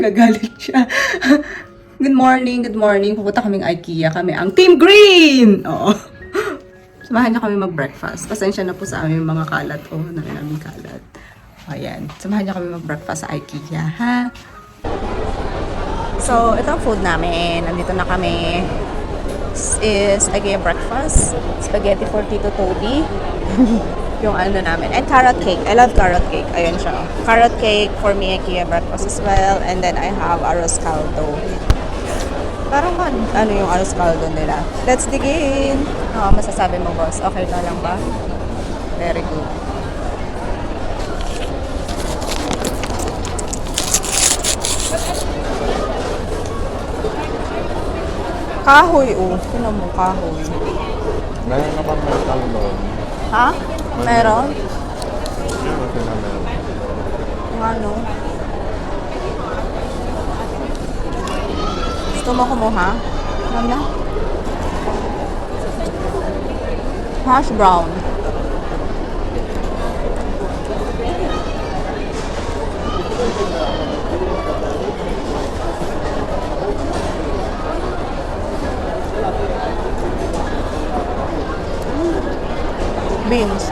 nagagalit siya. Good morning, good morning. Pupunta kaming Ikea. Kami ang Team Green! Oo. Samahan niyo kami mag-breakfast. Pasensya na po sa aming mga kalat. Oh, namin kalat. Ayan. Samahan niyo kami mag-breakfast sa Ikea, ha? So, ito ang food namin. Nandito na kami. This is Ikea breakfast. Spaghetti for Tito Toby. Yung ano namin. And carrot cake. I love carrot cake. Ayun siya. Carrot cake for me, Ikea breakfast as well. And then I have arroz caldo. Parang ano yung arroz caldo nila. Let's dig in. Masasabi mo, boss? Okay ka lang ba? Very good. Kahoy, oh. Tignan mo, kahoy. Meron na bang meron doon? Ha? Meron? Meron na meron. Yung ano? Gusto mo kumuha? Ano na? Hash brown. Beans.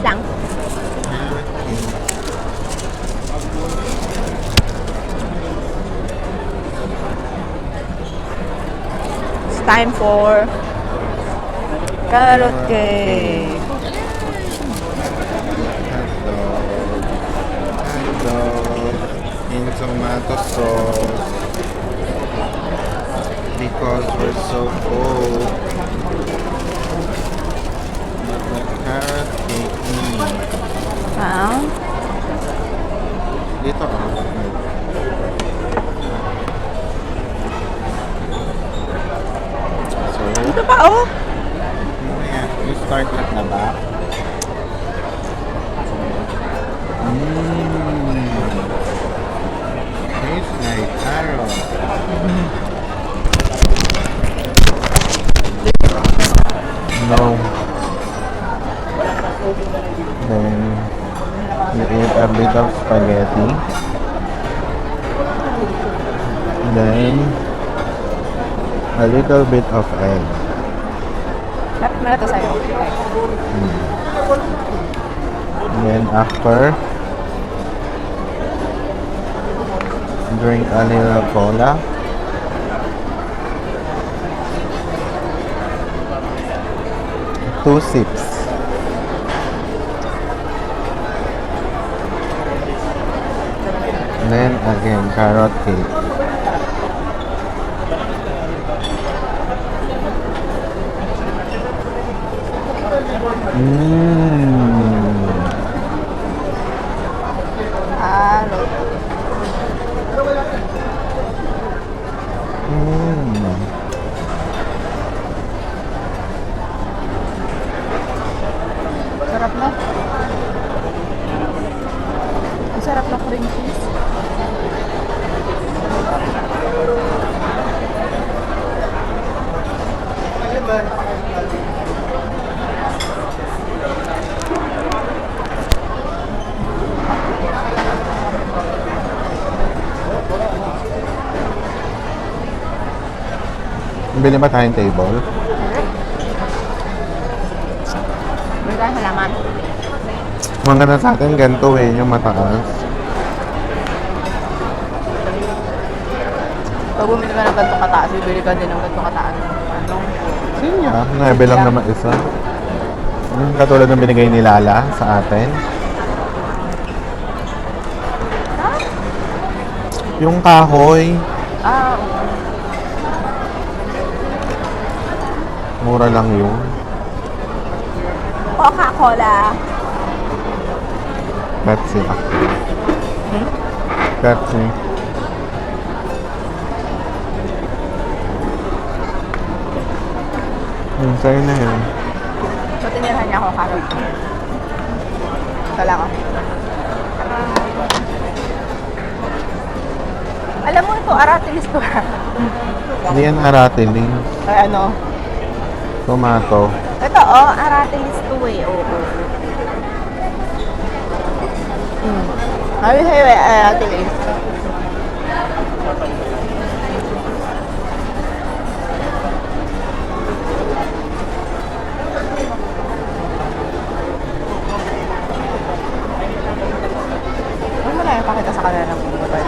Lang. It's time for carrot cake. In tomato sauce because we're so full. Carrot cake. Ah. Dito So, Ito pa, oh. you start at the back. Tastes like carrot. No. Then you eat a bit of spaghetti. Then a little bit of egg. Dapat na ito sa'yo. And then after, drink a little cola. Two sips. Then again, carrot cake. Sarap na. Ang sarap na cream cheese. Bili ba tayong table? Bigay halaman. Maganda sa atin, ganito eh, yung mataas. Pag bumili ka ng ganito kataas, bibili ka din ng ganito kataas. Siya, nabilang naman isa. Katulad ng binigay ni Lala sa atin. Yung kahoy. Ah, Mura lang yun. Coca-Cola. Pepsi ako. Pepsi. Sa'yo na yun. So, tinirahan niya ako carrot. Ito lang ako. Alam mo ito, aratilis to. Hindi yan aratiling. Ay, ano? Tomato. Ito, aratilis to eh. Oo. Ay, aratilis. Ano mo na yung pakita sa kanila ng bumabay?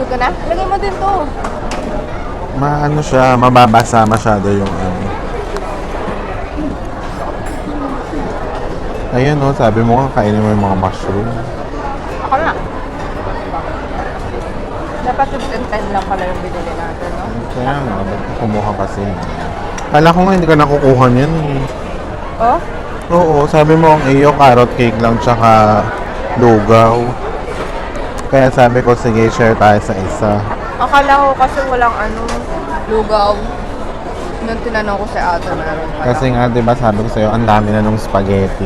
Suka na? Lagay mo din to. Maano siya, mababasa masyado yung ano. Ayun no, sabi mo kainin mo yung mga mushroom. Ako na. Dapat 15-10 lang pala yung binili natin, no? Kaya nga, ba't kumuha kasi? Kala ko nga hindi ka nakukuha niyan eh. Oh? Oo, sabi mo ang iyo, carrot cake lang tsaka lugaw. Kaya sabi ko, sige, share tayo sa isa. Akala ko kasi walang lugaw. Nung tinanong ko si ate, meron pala. Kasi nga, di ba sabi ko sa'yo, ang dami na nung spaghetti.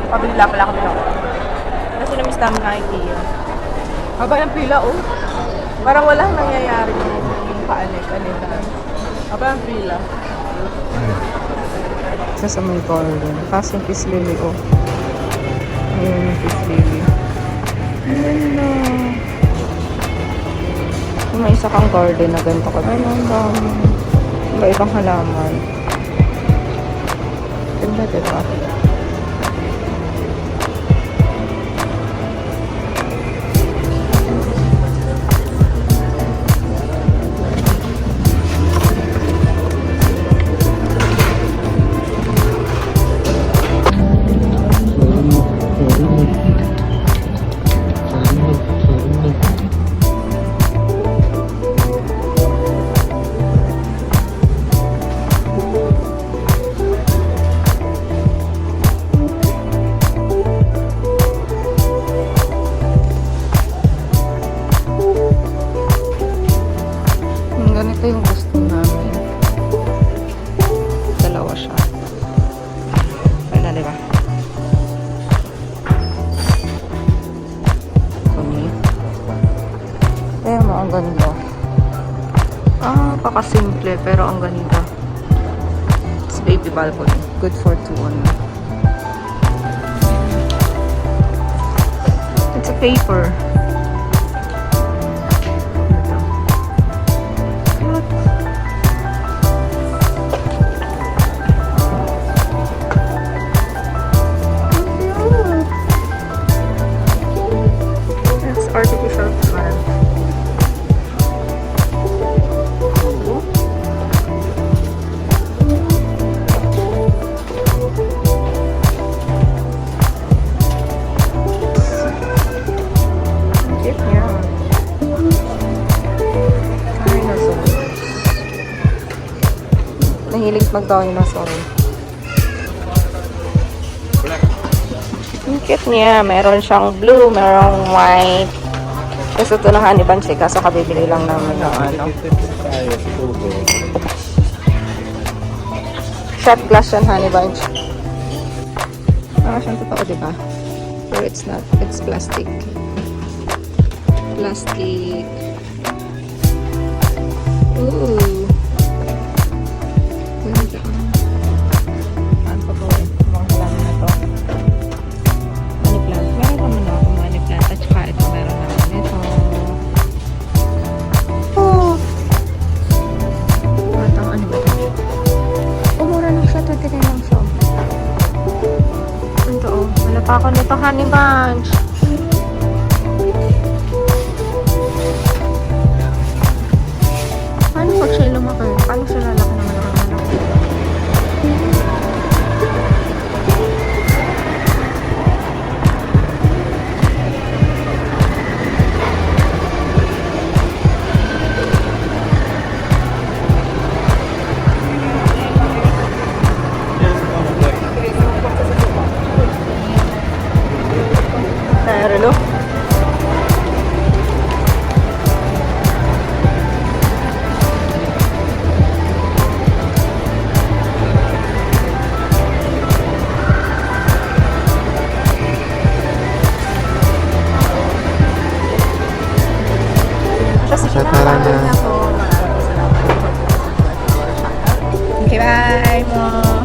Pabigla pala kami lang. Kasi namiss namin na Ikea. Haba yung pila, oh. Parang walang nangyayari yung kaanik-anitan. Haba yung pila. Isa sa may garden. Kasi yung fish lily, oh. Ayun yung fish lily. Ganda. May isa kang garden na ganito ka. Ay, ang dami. Iba-ibang halaman. Ganda, diba? Ganito yung gusto namin. Dalawa siya. Ay na, diba? Kuni. Kaya mo, ang ganda. Pakasimple, pero ang ganda. It's baby balcony. Good for 2-1. It's a paper. Artificial plant. Cute niya. Dinosaurs. Nahilig mag-dinosaur. Ang cute niya. Meron siyang blue, merong white. Gusto ito ng honey bunch eh, kaso kabibili lang namin ng shot glass yan, honey bunch. Siyang totoo, diba? Pero it's not. It's plastic. Plastic. Ooh. Ganda. Saan pa to eh? Mga halaman na to. Money plant. Meron naman ako money plant. At saka ito meron naman ito. Oh! Batang ano ba ito? Umura lang siya. 29 lang siya. Ito oh. Wala pa ako nito, honey bunch. Paano pag siya lumaki? Paano siya lalaki naman ang anak? So, tara na. Okay, bye mo.